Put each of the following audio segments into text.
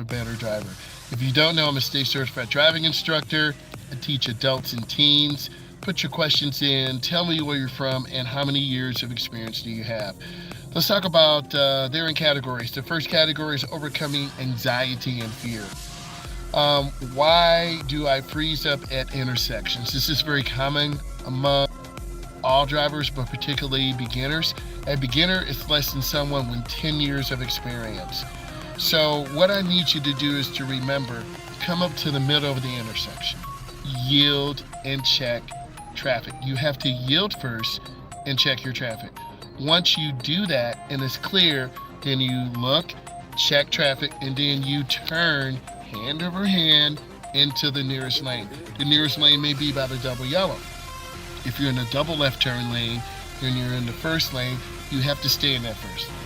a better driver. If you don't know, I'm a state certified driving instructor. I teach adults and teens. Put your questions in, tell me where you're from, and how many years of experience do you have. Let's talk about, they're in categories. The first category is overcoming anxiety and fear. Why do I freeze up at intersections? This is very common among all drivers, but particularly beginners. A beginner is less than someone with 10 years of experience. So what I need you to do is to remember, come up to the middle of the intersection, yield and check traffic. You have to yield first and check your traffic. Once you do that and it's clear, then you look, check traffic, and then you turn hand over hand into the nearest lane. The nearest lane may be by the double yellow. If you're in a double left turn lane and you're in the first lane, you have to stay in that first lane.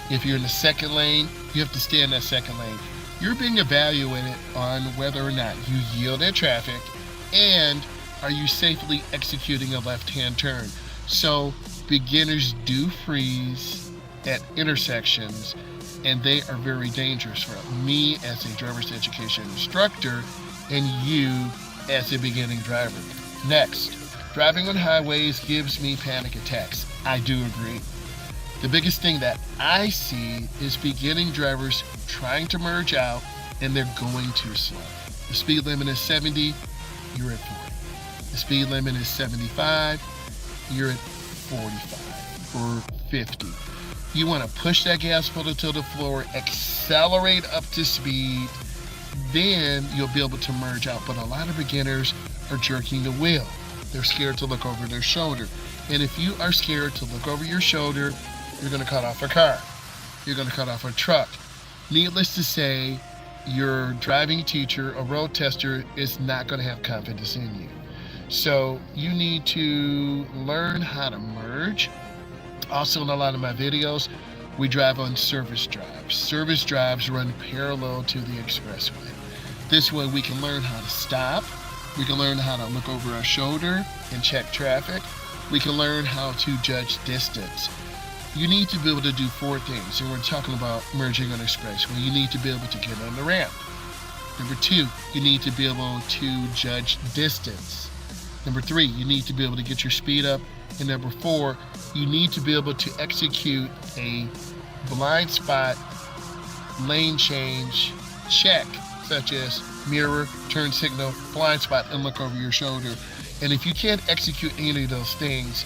If you're in the second lane, you have to stay in that second lane. You're being evaluated on whether or not you yield at traffic and are you safely executing a left-hand turn. So beginners do freeze at intersections, and they are very dangerous for me as a driver's education instructor and you as a beginning driver. Next, driving on highways gives me panic attacks. I do agree. The biggest thing that I see is beginning drivers trying to merge out and they're going too slow. The speed limit is 70, you're at 40. The speed limit is 75, you're at 45 or 50. You want to push that gas pedal to the floor, accelerate up to speed, then you'll be able to merge out. But a lot of beginners are jerking the wheel. They're scared to look over their shoulder. And if you are scared to look over your shoulder, you're going to cut off a car. You're going to cut off a truck. Needless to say, your driving teacher, a road tester, is not going to have confidence in you. So you need to learn how to merge. Also, in a lot of my videos, we drive on service drives. Service drives run parallel to the expressway. This way we can learn how to stop. We can learn how to look over our shoulder and check traffic. We can learn how to judge distance. You need to be able to do four things, and we're talking about merging on expressway. You need to be able to get on the ramp. Number two, you need to be able to judge distance. Number three, you need to be able to get your speed up. And number four, you need to be able to execute a blind spot lane change check, such as mirror, turn signal, blind spot, and look over your shoulder. And if you can't execute any of those things,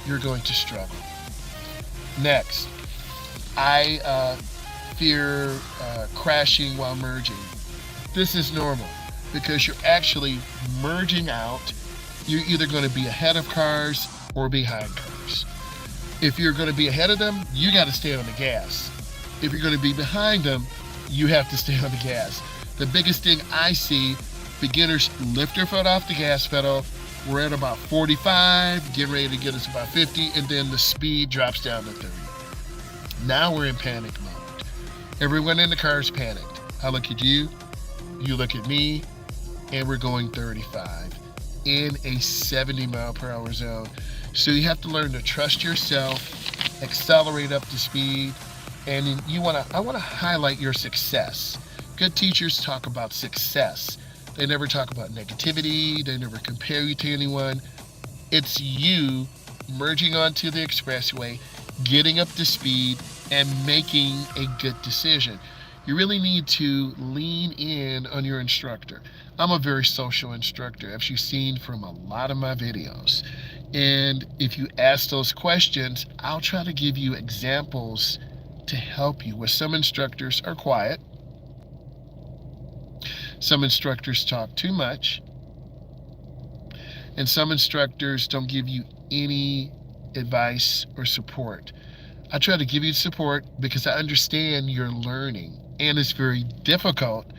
you're going to struggle. Next, I fear crashing while merging. This is normal because you're actually merging out. You're either going to be ahead of cars or behind cars. If you're going to be ahead of them, you got to stay on the gas. If you're going to be behind them, you have to stay on the gas. The biggest thing I see, beginners lift their foot off the gas pedal. We're at about 45, getting ready to get us about 50, and then the speed drops down to 30. Now we're in panic mode. Everyone in the car is panicked. I look at you, you look at me, and we're going 35 in a 70 mile per hour zone. So you have to learn to trust yourself, accelerate up to speed, and I want to highlight your success. Good teachers talk about success. They never talk about negativity. They never compare you to anyone. It's you merging onto the expressway, getting up to speed, and making a good decision. You really need to lean in on your instructor. I'm a very social instructor, as you've seen from a lot of my videos. And if you ask those questions, I'll try to give you examples to help you. Where some instructors are quiet, some instructors talk too much, and some instructors don't give you any advice or support. I try to give you support because I understand you're learning, and it's very difficult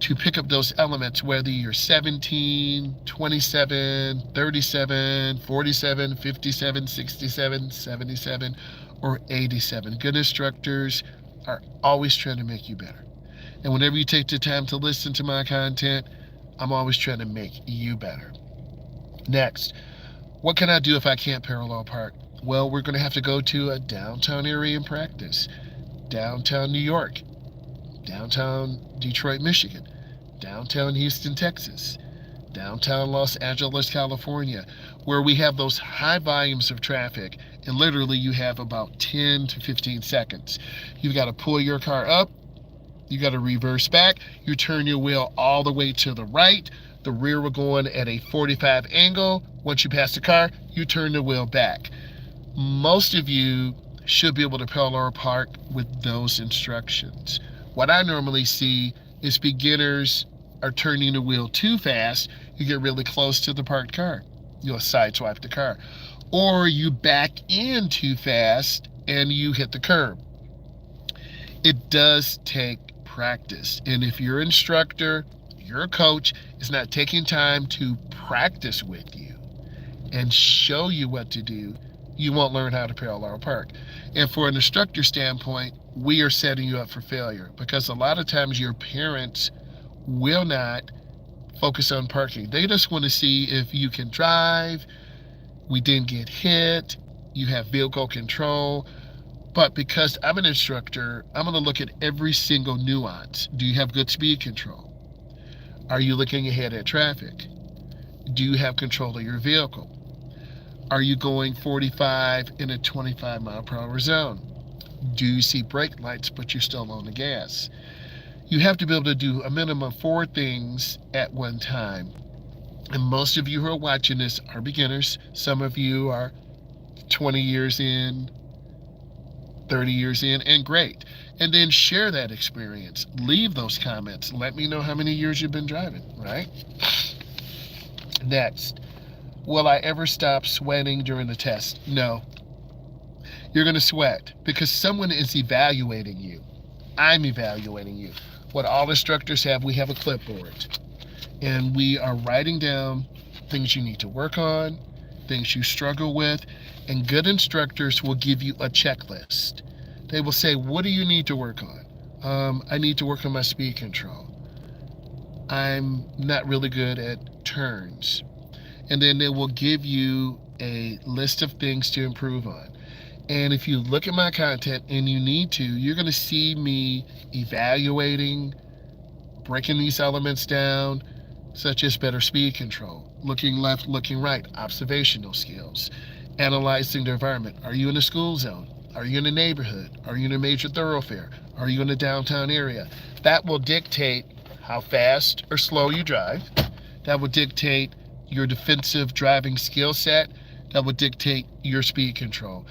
to pick up those elements, whether you're 17, 27, 37, 47, 57, 67, 77, or 87. Good instructors are always trying to make you better. And whenever you take the time to listen to my content, I'm always trying to make you better. Next, what can I do if I can't parallel park? Well, we're going to have to go to a downtown area and practice. Downtown New York, downtown Detroit, Michigan, downtown Houston, Texas, downtown Los Angeles, California, where we have those high volumes of traffic, and literally you have about 10 to 15 seconds. You've got to pull your car up, you got to reverse back, you turn your wheel all the way to the right, the rear will go in at a 45 angle. Once you pass the car, you turn the wheel back. Most of you should be able to parallel park with those instructions. What I normally see is beginners are turning the wheel too fast. You get really close to the parked car. You'll sideswipe the car. Or you back in too fast and you hit the curb. It does take practice. And if your instructor, your coach is not taking time to practice with you and show you what to do, you won't learn how to parallel park. And for an instructor standpoint, we are setting you up for failure, because a lot of times your parents will not focus on parking. They just want to see if you can drive, we didn't get hit, you have vehicle control. But because I'm an instructor, I'm going to look at every single nuance. Do you have good speed control? Are you looking ahead at traffic? Do you have control of your vehicle? Are you going 45 in a 25 mile per hour zone? Do you see brake lights but you're still on the gas? You have to be able to do a minimum of 4 things at one time. And most of you who are watching this are beginners. Some of you are 20 years in, 30 years in, and great. And then share that experience. Leave those comments. Let me know how many years you've been driving, right? Next, will I ever stop sweating during the test? No. You're going to sweat because someone is evaluating you. I'm evaluating you. What all instructors have, we have a clipboard. And we are writing down things you need to work on, things you struggle with, and good instructors will give you a checklist. They will say, what do you need to work on? I need to work on my speed control. I'm not really good at turns. And then they will give you a list of things to improve on. And if you look at my content and you need to, you're going to see me evaluating, breaking these elements down, such as better speed control, looking left, looking right, observational skills, analyzing the environment. Are you in a school zone? Are you in a neighborhood? Are you in a major thoroughfare? Are you in a downtown area? That will dictate how fast or slow you drive. That will dictate your defensive driving skill set. That will dictate your speed control.